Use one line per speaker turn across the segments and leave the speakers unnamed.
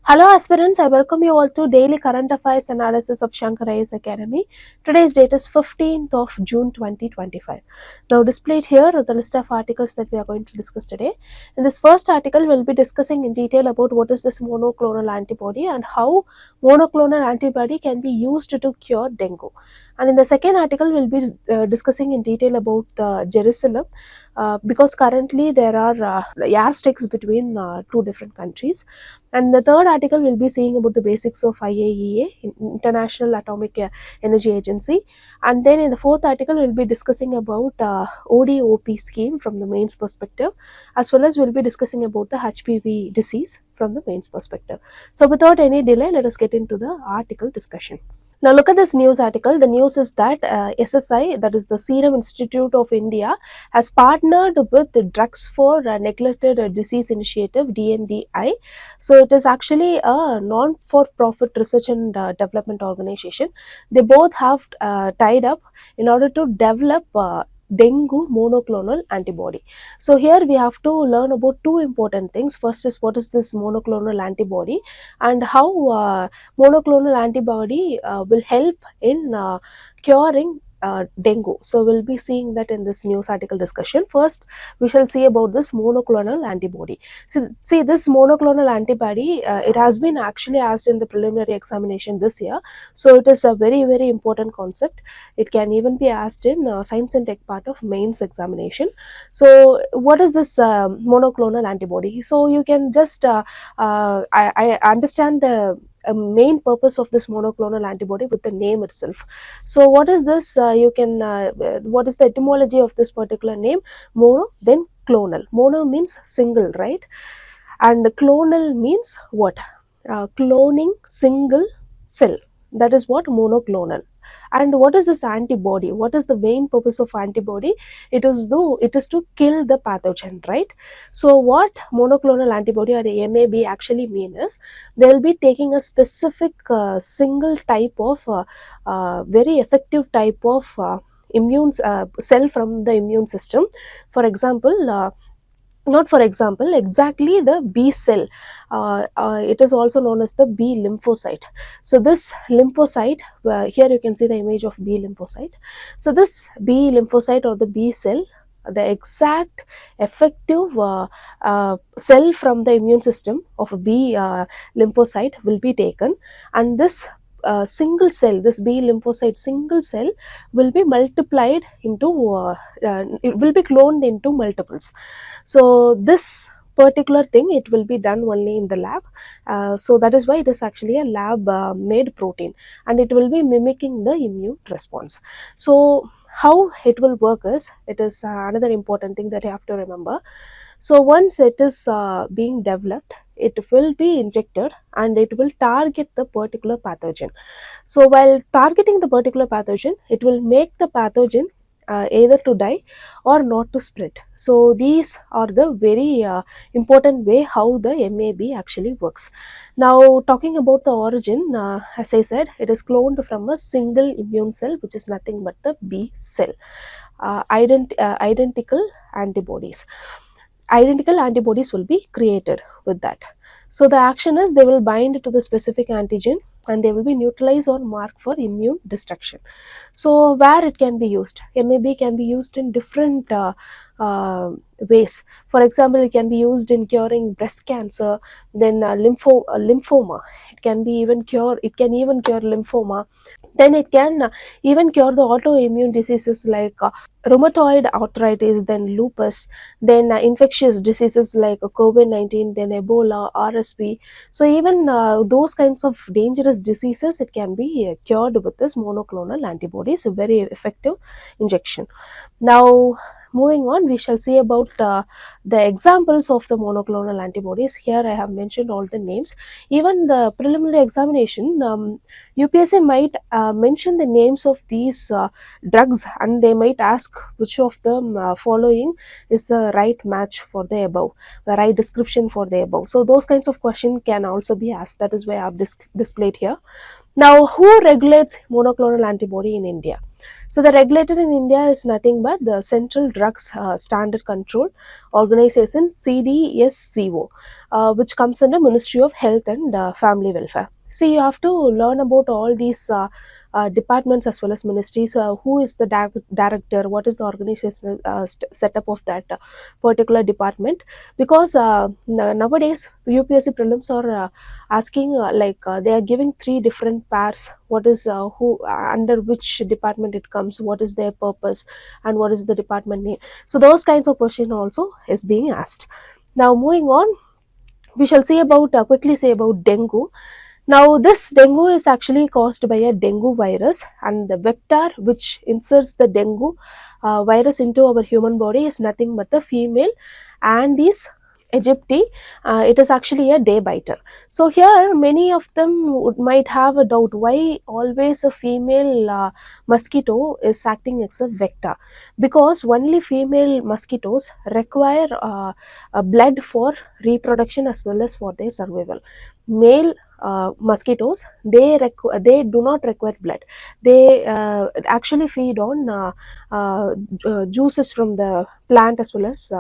Hello aspirants, I welcome you all to Daily Current Affairs Analysis of Shankar IAS Academy. Today's date is 15th of June 2025. Now displayed here are the list of articles that we are going to discuss today. In this first article, we'll be discussing in detail about what is this monoclonal antibody and how monoclonal antibody can be used to cure dengue. And in the second article, we'll be discussing in detail about Jerusalem. Because currently there are airstrikes between two different countries. And the third article will be seeing about the basics of IAEA, International Atomic Energy Agency. And then in the fourth article, we'll be discussing about ODOP scheme from the mains perspective, as well as we'll be discussing about the HPV disease from the mains perspective. So without any delay, let us get into the article discussion. Now look at this news article. The news is that SSI, that is the Serum Institute of India, has partnered with the Drugs for Neglected Disease Initiative, DNDI. So it is actually a non-for-profit research and development organization. They both have tied up in order to develop dengue monoclonal antibody. So here we have to learn about two important things. First is what is this monoclonal antibody and how monoclonal antibody will help in curing dengue. So we'll be seeing that in this news article discussion. First, we shall see about this monoclonal antibody. See this monoclonal antibody, it has been actually asked in the preliminary examination this year. So it is a very, very important concept. It can even be asked in science and tech part of mains examination. So what is this monoclonal antibody? So you can just I understand the main purpose of this monoclonal antibody with the name itself. So what is this? What is the etymology of this particular name? Mono, then clonal. Mono means single, right? And clonal means what? Cloning single cell. That is what monoclonal. And what is this antibody? What is the main purpose of antibody? It is to kill the pathogen, right? So what monoclonal antibody or the MAB actually mean is they will be taking a specific single type of very effective type of immune cell from the immune system. For example, not for example, exactly the B cell. It is also known as the B lymphocyte. So this lymphocyte, here you can see the image of B lymphocyte. So this B lymphocyte or the B cell, the exact effective cell from the immune system of a B lymphocyte will be taken, and this single cell, this B lymphocyte single cell will be multiplied into, it will be cloned into multiples. So this particular thing, it will be done only in the lab. So that is why it is actually a lab made protein, and it will be mimicking the immune response. So how it will work is, it is another important thing that you have to remember. So once it is being developed, it will be injected and it will target the particular pathogen. So while targeting the particular pathogen, it will make the pathogen either to die or not to spread. So these are the very important way how the MAB actually works. Now talking about the origin, as I said, it is cloned from a single immune cell, which is nothing but the B cell. Identical antibodies. Identical antibodies will be created with that. So the action is they will bind to the specific antigen and they will be neutralized or marked for immune destruction. So where it can be used? MAB can be used in different ways. For example, it can be used in curing breast cancer, then lymphoma. It can even cure lymphoma. Then it can even cure the autoimmune diseases like rheumatoid arthritis, then lupus, then infectious diseases like COVID-19, then Ebola, RSV. So even those kinds of dangerous diseases, it can be cured with this monoclonal antibodies, a very effective injection. Now moving on, we shall see about the examples of the monoclonal antibodies. Here I have mentioned all the names. Even the preliminary examination, UPSC might mention the names of these drugs, and they might ask which of them following is the right match for the above, the right description for the above. So those kinds of questions can also be asked. That is why I have displayed here. Now, who regulates monoclonal antibody in India? So the regulator in India is nothing but the Central Drugs Standard Control Organization, CDSCO, which comes under Ministry of Health and Family Welfare. See, you have to learn about all these departments as well as ministries. Who is the director? What is the organizational setup of that particular department? Because nowadays UPSC prelims are asking they are giving three different pairs. What is who under which department it comes? What is their purpose, and what is the department name? So those kinds of question also is being asked. Now moving on, we shall see about quickly say about dengue. Now, this dengue is actually caused by a dengue virus, and the vector which inserts the dengue virus into our human body is nothing but the female Andes aegypti. It is actually a day biter. So here many of them might have a doubt, why always a female mosquito is acting as a vector, because only female mosquitoes require blood for reproduction as well as for their survival. Male mosquitoes, they do not require blood. They actually feed on juices from the plant as well as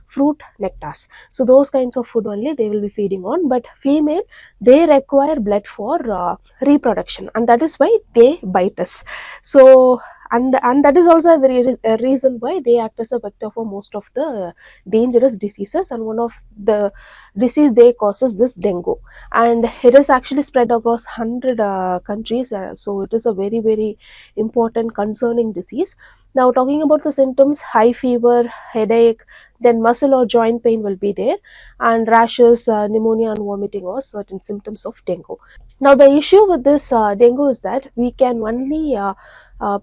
fruit nectars. So those kinds of food only they will be feeding on, but female, they require blood for reproduction, and that is why they bite us. So and that is also the reason why they act as a vector for most of the dangerous diseases, and one of the disease they causes this dengue, and it is actually spread across 100 countries. So it is a very very important concerning disease. Now talking about the symptoms, high fever, headache, then muscle or joint pain will be there, and rashes, pneumonia and vomiting are certain symptoms of dengue. Now the issue with this dengue is that we can only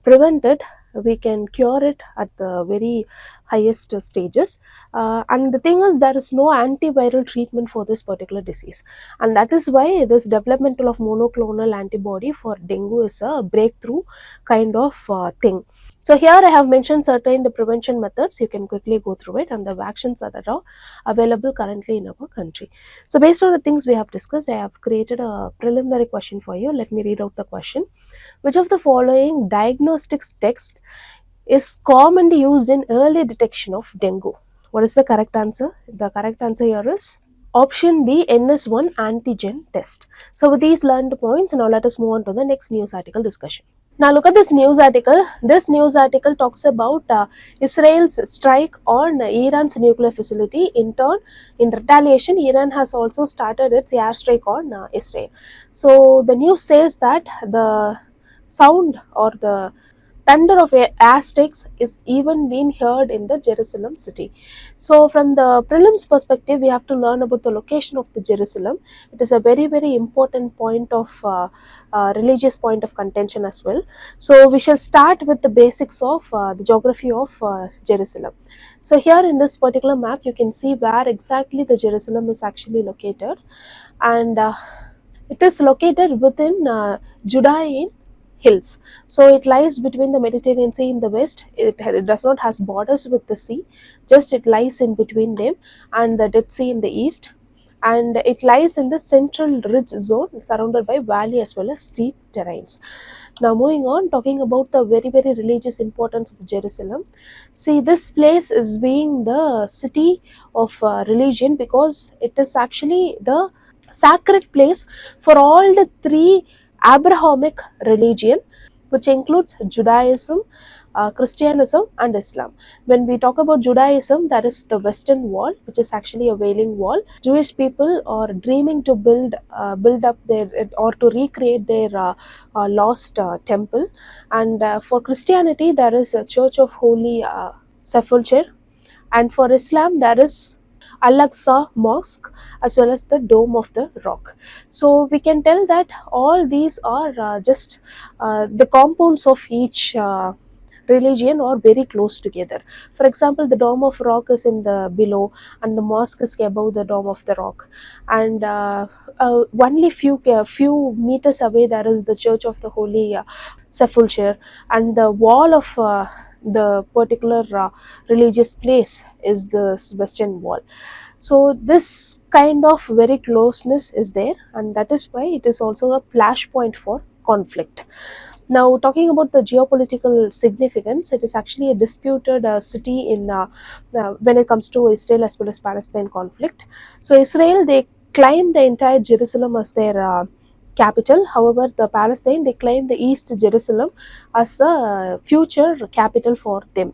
prevent it, we can cure it at the very highest stages, and the thing is there is no antiviral treatment for this particular disease, and that is why this developmental of monoclonal antibody for dengue is a breakthrough kind of thing. So here I have mentioned certain the prevention methods. You can quickly go through it, and the vaccines that are available currently in our country. So based on the things we have discussed, I have created a preliminary question for you. Let me read out the question. Which of the following diagnostics text is commonly used in early detection of dengue? What is the correct answer? The correct answer here is option B, NS1 antigen test. So with these learned points, now let us move on to the next news article discussion. Now look at this news article. This news article talks about Israel's strike on Iran's nuclear facility. In turn, in retaliation, Iran has also started its airstrike on Israel. So the news says that the sound or the thunder of airstrikes is even being heard in the Jerusalem city. So from the prelims perspective, we have to learn about the location of the Jerusalem. It is a very very important point of religious point of contention as well. So we shall start with the basics of the geography of Jerusalem. So here in this particular map, you can see where exactly the Jerusalem is actually located, and it is located within Judean hills. So it lies between the Mediterranean Sea in the west. It does not has borders with the sea, just it lies in between them, and the Dead Sea in the east, and it lies in the central ridge zone surrounded by valley as well as steep terrains. Now moving on, talking about the very very religious importance of Jerusalem. See, this place is being the city of religion, because it is actually the sacred place for all the three Abrahamic religion, which includes Judaism, Christianism and Islam. When we talk about Judaism, that is the Western Wall, which is actually a Wailing Wall. Jewish people are dreaming to build up their or to recreate their lost temple, and for Christianity there is a Church of Holy Sepulchre, and for Islam there is Al-Aqsa Mosque as well as the Dome of the Rock. So we can tell that all these are just the compounds of each religion are very close together. For example, the Dome of Rock is in the below, and the mosque is above the Dome of the Rock, and only few meters away there is the Church of the Holy Sepulchre, and the wall of the particular religious place is the Western Wall. So this kind of very closeness is there, and that is why it is also a flashpoint for conflict. Now, talking about the geopolitical significance, it is actually a disputed city in when it comes to Israel as well as Palestine conflict. So Israel, they claim the entire Jerusalem as their capital. However, the Palestine, they claim the East Jerusalem as a future capital for them.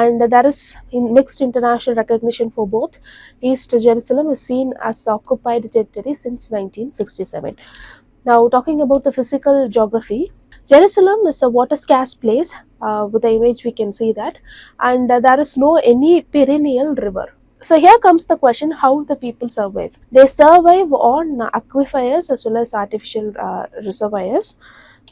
And there is mixed international recognition for both. East Jerusalem is seen as occupied territory since 1967. Now, talking about the physical geography, Jerusalem is a water scarce place. With the image, we can see that, and there is no any perennial river. So here comes the question: how the people survive? They survive on aquifers as well as artificial reservoirs.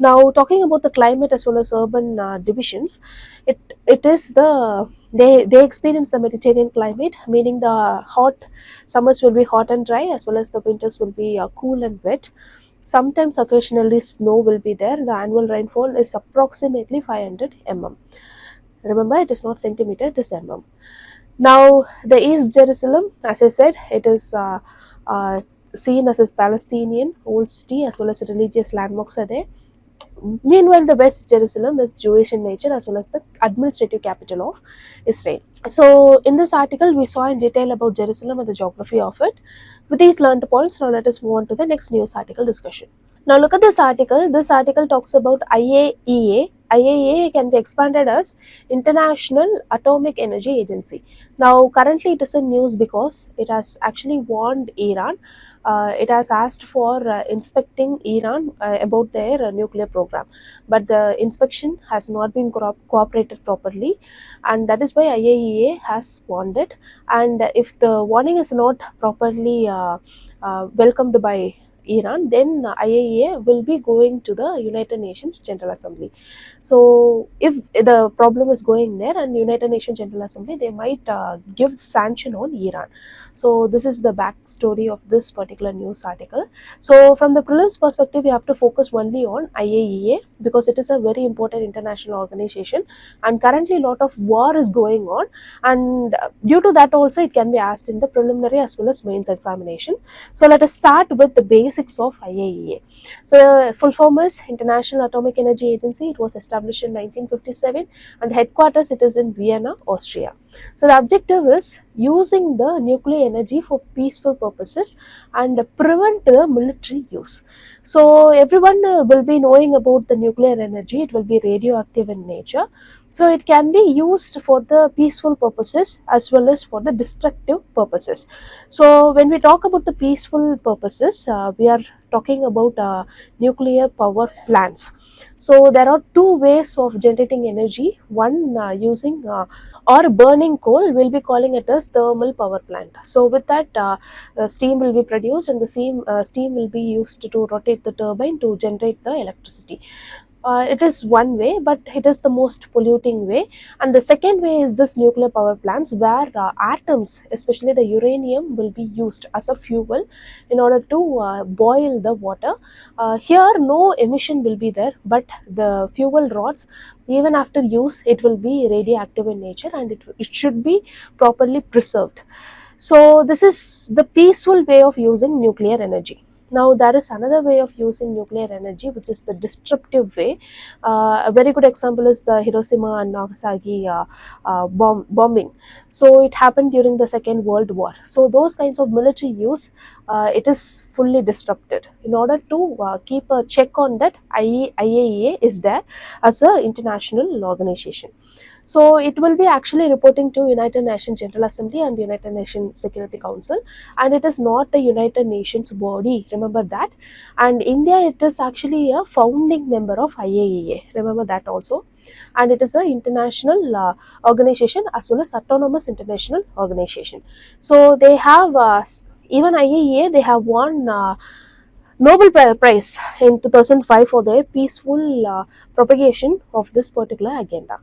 Now, talking about the climate as well as urban divisions, it is they experience the Mediterranean climate, meaning the hot summers will be hot and dry, as well as the winters will be cool and wet. Sometimes occasionally snow will be there. The annual rainfall is approximately 500 mm. Remember, it is not centimeter, it is mm. Now, the East Jerusalem, as I said, it is seen as a Palestinian old city, as well as religious landmarks are there. Meanwhile, the West Jerusalem is Jewish in nature, as well as the administrative capital of Israel. So, in this article, we saw in detail about Jerusalem and the geography of it. With these learned points, now let us move on to the next news article discussion. Now, look at this article. This article talks about IAEA. IAEA can be expanded as International Atomic Energy Agency. Now, currently it is in news because it has actually warned Iran. It has asked for inspecting Iran about their nuclear program, but the inspection has not been cooperated properly, and that is why IAEA has warned it. And if the warning is not properly welcomed by Iran, then IAEA will be going to the United Nations General Assembly. So, if the problem is going there and United Nations General Assembly, they might give sanction on Iran. So, this is the backstory of this particular news article. So, from the prelims perspective, we have to focus only on IAEA because it is a very important international organization, and currently a lot of war is going on, and due to that also it can be asked in the preliminary as well as mains examination. So, let us start with the basics of IAEA. So, full form is International Atomic Energy Agency. It was established in 1957, and the headquarters it is in Vienna, Austria. So, the objective is using the nuclear energy for peaceful purposes and prevent the military use. So, everyone will be knowing about the nuclear energy. It will be radioactive in nature. So, it can be used for the peaceful purposes as well as for the destructive purposes. So, when we talk about the peaceful purposes, we are talking about nuclear power plants. So, there are two ways of generating energy. One using or burning coal, we'll be calling it as thermal power plant. So, with that, steam will be produced, and the steam will be used to rotate the turbine to generate the electricity. It is one way, but it is the most polluting way. And the second way is this nuclear power plants, where atoms, especially the uranium, will be used as a fuel in order to boil the water. Here, no emission will be there, but the fuel rods, even after use, it will be radioactive in nature, and it should be properly preserved. So, this is the peaceful way of using nuclear energy. Now, there is another way of using nuclear energy, which is the destructive way. A very good example is the Hiroshima and Nagasaki bombing. So, it happened during the Second World War. So, those kinds of military use, it is fully disrupted. In order to keep a check on that, IAEA is there as an international organization. So, it will be actually reporting to United Nations General Assembly and United Nations Security Council, and it is not a United Nations body, remember that. And India, it is actually a founding member of IAEA, remember that also. And it is an international organization as well as autonomous international organization. So, they have even IAEA, they have won Nobel Prize in 2005 for their peaceful propagation of this particular agenda.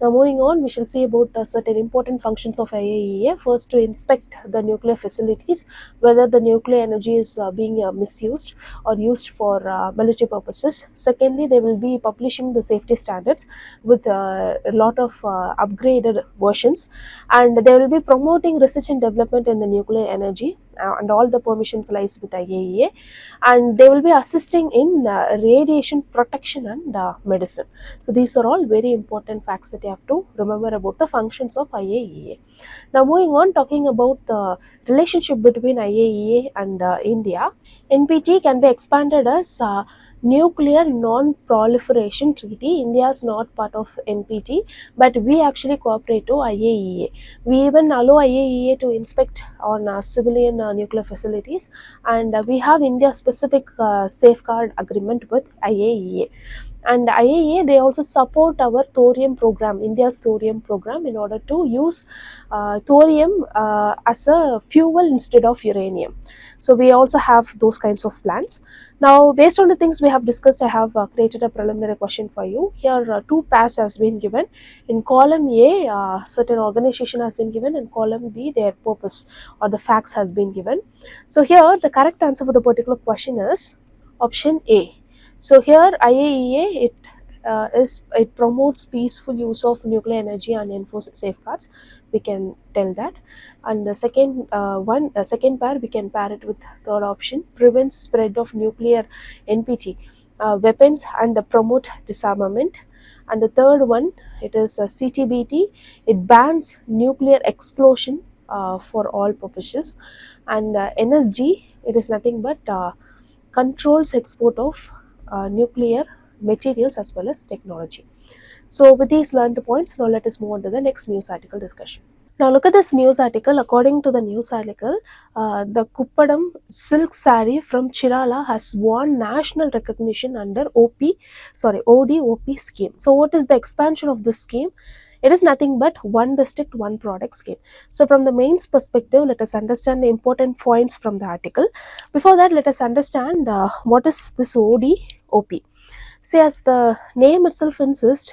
Now, moving on, we shall see about certain important functions of IAEA. First, to inspect the nuclear facilities, whether the nuclear energy is being misused or used for military purposes. Secondly, they will be publishing the safety standards with a lot of upgraded versions, and they will be promoting research and development in the nuclear energy, and all the permissions lies with IAEA, and they will be assisting in radiation protection and medicine. So these are all very important facts that you have to remember about the functions of IAEA. Now moving on, talking about the relationship between IAEA and India, NPT can be expanded as Nuclear Non-Proliferation Treaty. India is not part of NPT, but we actually cooperate to IAEA. We even allow IAEA to inspect on civilian nuclear facilities, and we have India-specific safeguard agreement with IAEA. And IAEA, they also support our thorium program, India's thorium program, in order to use thorium as a fuel instead of uranium. So we also have those kinds of plans. Now, based on the things we have discussed, I have created a preliminary question for you. Here, two pairs has been given. In column A, certain organization has been given. In column B, their purpose or the facts has been given. So here, the correct answer for the particular question is option A. So here, IAEA, it promotes peaceful use of nuclear energy and enforces safeguards. We can tell that. And the second second pair, we can pair it with third option, prevents spread of nuclear NPT weapons and promote disarmament. And the third one, it is CTBT, it bans nuclear explosion for all purposes. And NSG, it is nothing but controls export of nuclear materials as well as technology. So with these learned points, now let us move on to the next news article discussion. Now look at this news article. According to the news article, the Kuppadam silk saree from Chirala has won national recognition under ODOP scheme. So what is the expansion of this scheme? It is nothing but one district, one product scheme. So from the mains perspective, let us understand the important points from the article. Before that, let us understand what is this ODOP. See, as the name itself insists,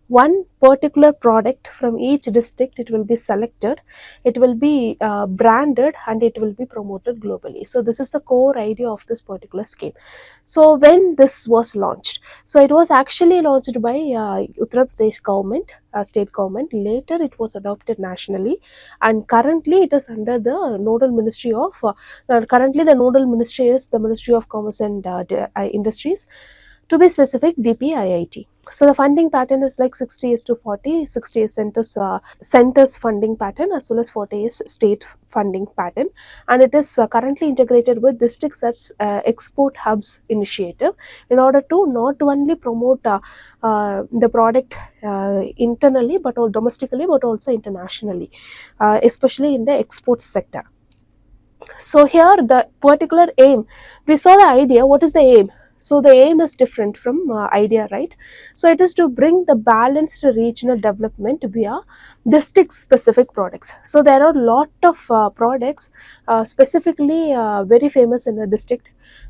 one particular product from each district, it will be selected, it will be branded, and it will be promoted globally. So this is the core idea of this particular scheme. So when this was launched, so it was actually launched by Uttar Pradesh government, state government. Later it was adopted nationally, and currently it is under the nodal ministry of currently the nodal ministry is the Ministry of Commerce and Industries, to be specific, DPIIT. So the funding pattern is like 60 is to 40, 60 is centers funding pattern as well as 40 is state funding pattern, and it is currently integrated with districts as export hubs initiative in order to not only promote the product internally but also domestically but also internationally, especially in the export sector. So here the particular aim, we saw the idea. What is the aim? So the aim is different from idea, right? So it is to bring the balanced regional development via district specific products. So there are a lot of products specifically very famous in a district,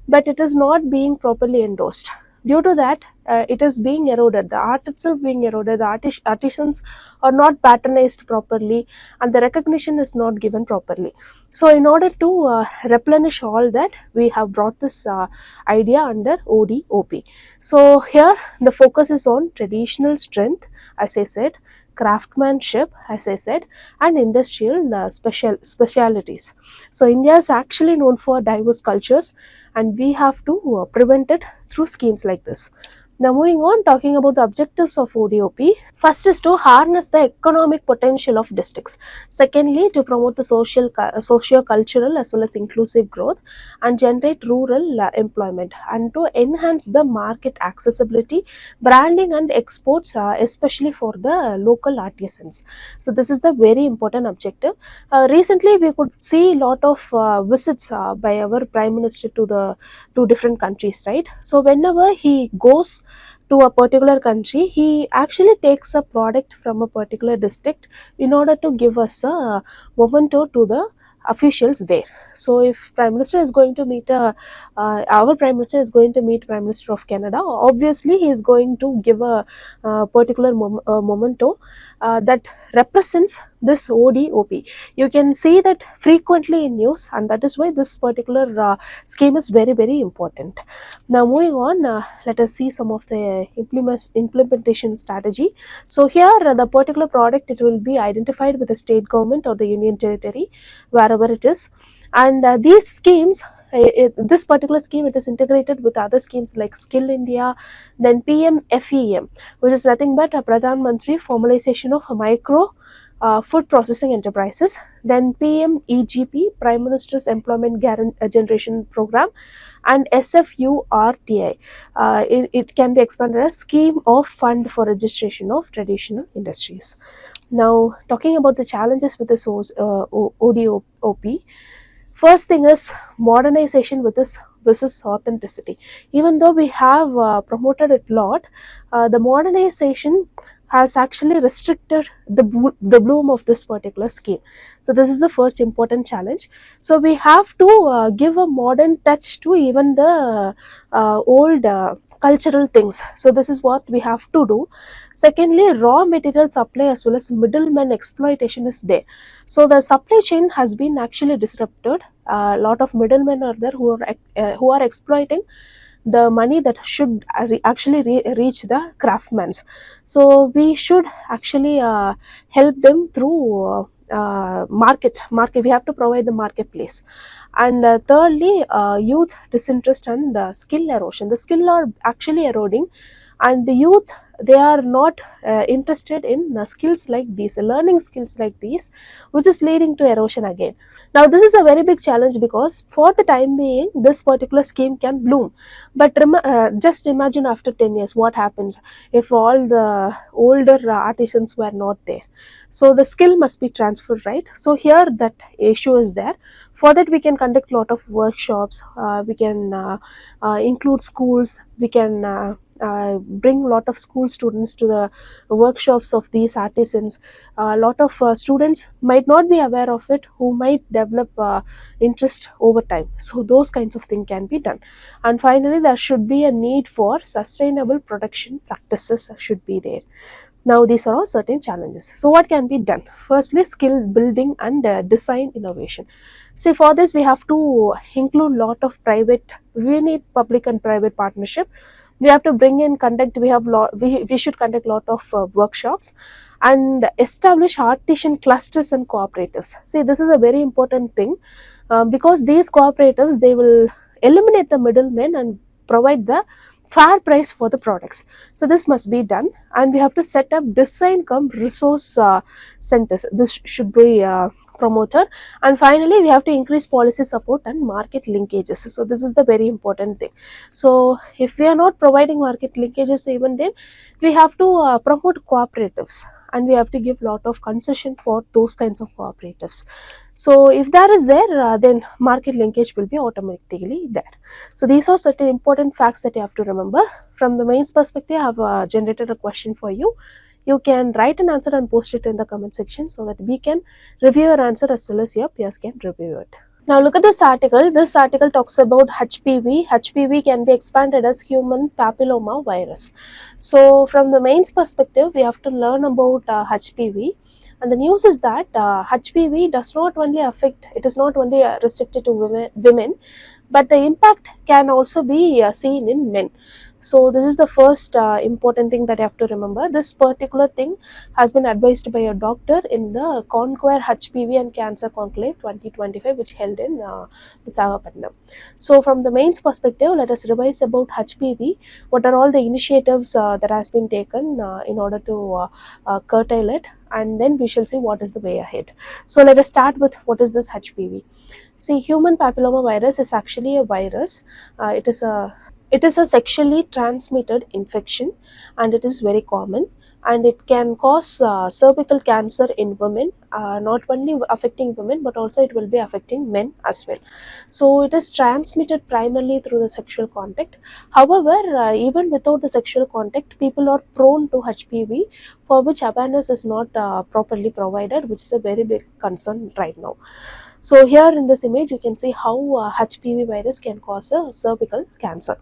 but it is not being properly endorsed. Due to that, it is being eroded, the art itself being eroded, the artisans are not patronized properly, and the recognition is not given properly. So in order to replenish all that, we have brought this idea under ODOP. So here the focus is on traditional strength, as I said, craftsmanship, as I said, and industrial specialities. So India is actually known for diverse cultures, and we have to prevent it through schemes like this. Now moving on, talking about the objectives of ODOP. First is to harness the economic potential of districts. Secondly, to promote the socio-cultural as well as inclusive growth and generate rural employment, and to enhance the market accessibility, branding and exports, especially for the local artisans. So this is the very important objective. Recently, we could see a lot of visits by our Prime Minister to different countries, right? So whenever he goes to a particular country, he actually takes a product from a particular district in order to give us a memento to the officials there. So if Prime Minister is going to meet our Prime Minister is going to meet Prime Minister of Canada, obviously he is going to give a particular memento that represents this ODOP. You can see that frequently in news, and that is why this particular scheme is very, very important. Now moving on, let us see some of the implementation strategy. So here the particular product, it will be identified with the state government or the union territory, wherever it is, And these schemes, this particular scheme, it is integrated with other schemes like Skill India, then PMFEM, which is nothing but a Pradhan Mantri formalization of micro food processing enterprises, then PMEGP, Prime Minister's Employment Generation Program, and SFURTI. It can be expanded as Scheme of Fund for Registration of Traditional Industries. Now, talking about the challenges with this ODOP, first thing is modernization with this versus authenticity. Even though we have promoted it a lot, the modernization has actually restricted the bloom of this particular scheme. So this is the first important challenge. So we have to give a modern touch to even the old cultural things. So this is what we have to do. Secondly, raw material supply as well as middleman exploitation is there. So the supply chain has been actually disrupted. A lot of middlemen are there who are exploiting the money that should reach the craftsmen. So we should actually help them through market. We have to provide the marketplace. And thirdly, youth disinterest and skill erosion. The skill are actually eroding, and the youth, they are not interested in skills like these, learning skills like these, which is leading to erosion again. Now this is a very big challenge, because for the time being this particular scheme can bloom, but just imagine after 10 years what happens if all the older artisans were not there. So the skill must be transferred, right? So here that issue is there. For that we can conduct lot of workshops, we can include schools, we can bring a lot of school students to the workshops of these artisans. A lot of students might not be aware of it, who might develop interest over time. So those kinds of things can be done. And finally, there should be a need for sustainable production practices should be there. Now these are all certain challenges. So what can be done? Firstly, skill building and design innovation. See, for this we have to include lot of we need public and private partnership. We have to bring in conduct, we should conduct lot of workshops, and establish artisan clusters and cooperatives. See, this is a very important thing, because these cooperatives, they will eliminate the middlemen and provide the fair price for the products. So this must be done, and we have to set up design cum resource centers. This should be promoted. And finally, we have to increase policy support and market linkages. So this is the very important thing. So if we are not providing market linkages, even then we have to promote cooperatives, and we have to give lot of concession for those kinds of cooperatives. So if that is there, then market linkage will be automatically there. So these are certain important facts that you have to remember. From the mains perspective, I have generated a question for you. You can write an answer and post it in the comment section, so that we can review your answer as well as your peers can review it. Now look at this article. This article talks about HPV. HPV can be expanded as human papilloma virus. So from the mains perspective, we have to learn about HPV. And the news is that HPV does not only affect, it is not only restricted to women, but the impact can also be seen in men. So this is the first important thing that you have to remember. This particular thing has been advised by a doctor in the Conquer HPV and Cancer Conclave 2025, which held in Visakhapatnam. So from the mains perspective, let us revise about HPV. What are all the initiatives that has been taken in order to curtail it, and then we shall see what is the way ahead. So let us start with what is this HPV. See, human papilloma virus is actually a virus. It is a sexually transmitted infection, and it is very common, and it can cause cervical cancer in women, not only affecting women, but also it will be affecting men as well. So it is transmitted primarily through the sexual contact. However, even without the sexual contact, people are prone to HPV, for which awareness is not properly provided, which is a very big concern right now. So here in this image, you can see how HPV virus can cause a cervical cancer.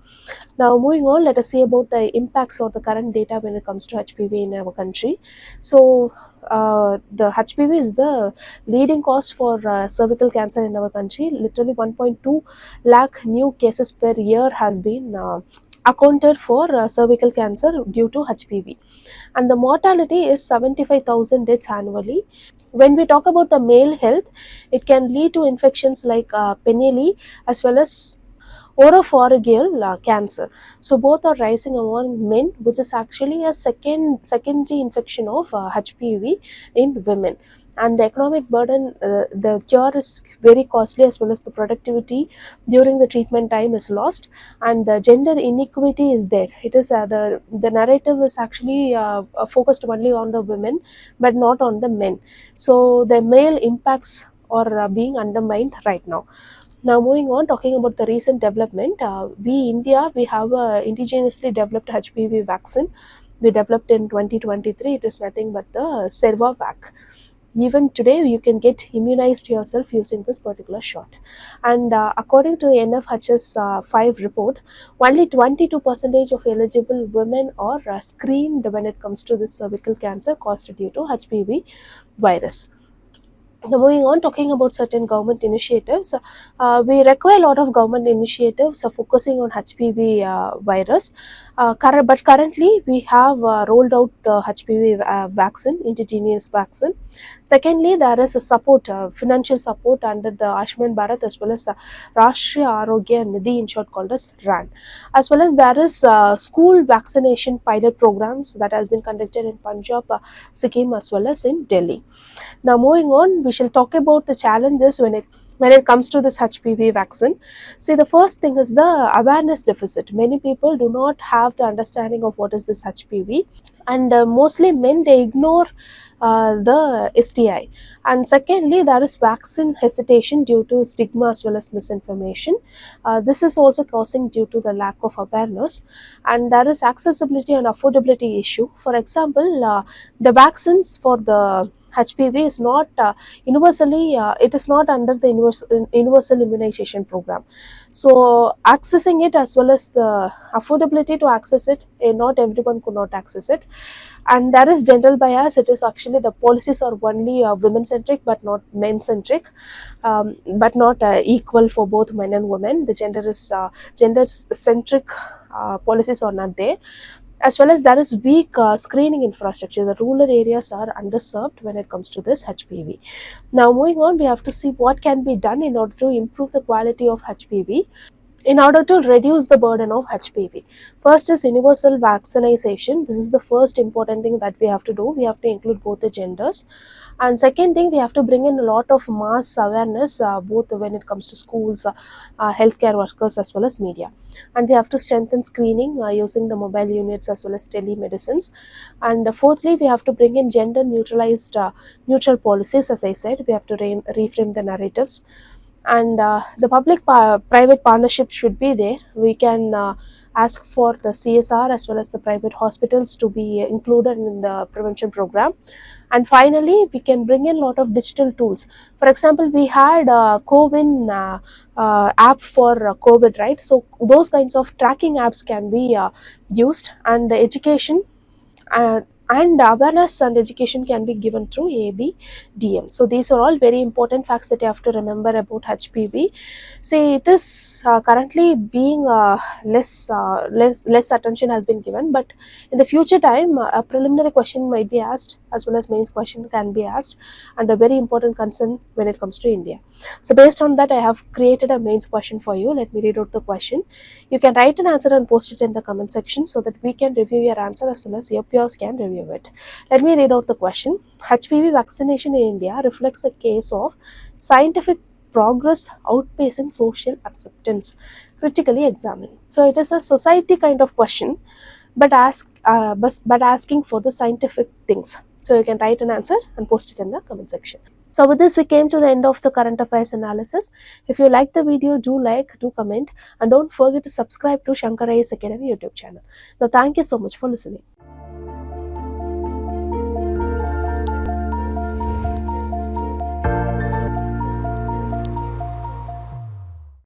Now moving on, let us see about the impacts or the current data when it comes to HPV in our country. So the HPV is the leading cause for cervical cancer in our country. Literally 1.2 lakh new cases per year has been accounted for cervical cancer due to HPV, and the mortality is 75,000 deaths annually. When we talk about the male health, it can lead to infections like penile as well as oropharyngeal cancer. So both are rising among men, which is actually a secondary infection of HPV in women. And the economic burden, the cure is very costly, as well as the productivity during the treatment time is lost, and the gender inequity is there. It is the narrative is actually focused only on the women, but not on the men. So the male impacts are being undermined right now. Now moving on, talking about the recent development, India, we have a indigenously developed HPV vaccine. We developed in 2023. It is nothing but the Servavac. Even today, you can get immunized yourself using this particular shot. And according to the NFHS 5 report, only 22% of eligible women are screened when it comes to this cervical cancer caused due to HPV virus. Now moving on, talking about certain government initiatives, we require a lot of government initiatives focusing on HPV virus. But currently, we have rolled out the HPV vaccine, indigenous vaccine. Secondly, there is a support, financial support under the Ayushman Bharat as well as Rashtriya Arogya Nidhi, in short called as RAN. As well as there is school vaccination pilot programs that has been conducted in Punjab, Sikkim as well as in Delhi. Now moving on, we shall talk about the challenges when it comes to this HPV vaccine. See, the first thing is the awareness deficit. Many people do not have the understanding of what is this HPV, and mostly men, they ignore the STI. And secondly, there is vaccine hesitation due to stigma as well as misinformation. This is also causing due to the lack of awareness, and there is accessibility and affordability issue. For example, the vaccines for the HPV is not universally, it is not under the universal immunization program. So accessing it as well as the affordability to access it, not everyone could not access it. And there is general bias. It is actually the policies are only women centric but not men centric, but not equal for both men and women. The gender centric policies are not there. As well as there is weak screening infrastructure. The rural areas are underserved when it comes to this HPV. Now moving on, we have to see what can be done in order to improve the quality of HPV, in order to reduce the burden of HPV. First is universal vaccination. This is the first important thing that we have to do. We have to include both the genders. And second thing, we have to bring in a lot of mass awareness, both when it comes to schools, healthcare workers as well as media. And we have to strengthen screening using the mobile units as well as telemedicines. And fourthly, we have to bring in gender neutralized neutral policies. As I said, we have to reframe the narratives. And the public-private partnership should be there. We can ask for the CSR as well as the private hospitals to be included in the prevention program. And finally, we can bring in a lot of digital tools. For example, we had a CoWIN app for COVID, right? So those kinds of tracking apps can be used, and the education uh, and awareness and education can be given through ABDM. So these are all very important facts that you have to remember about HPV. See, it is currently being less attention has been given, but in the future time, a preliminary question might be asked as well as mains question can be asked, and a very important concern when it comes to India. So based on that, I have created a mains question for you. Let me read out the question. You can write an answer and post it in the comment section so that we can review your answer as well as your peers can review it. Let me read out the question. HPV vaccination in India reflects a case of scientific progress outpacing social acceptance. Critically examine. So it is a society kind of question, but asking for the scientific things. So you can write an answer and post it in the comment section. So with this, we came to the end of the current affairs analysis. If you like the video, do like, do comment, and don't forget to subscribe to Shankar IAS Academy YouTube channel. Now, thank you so much for listening.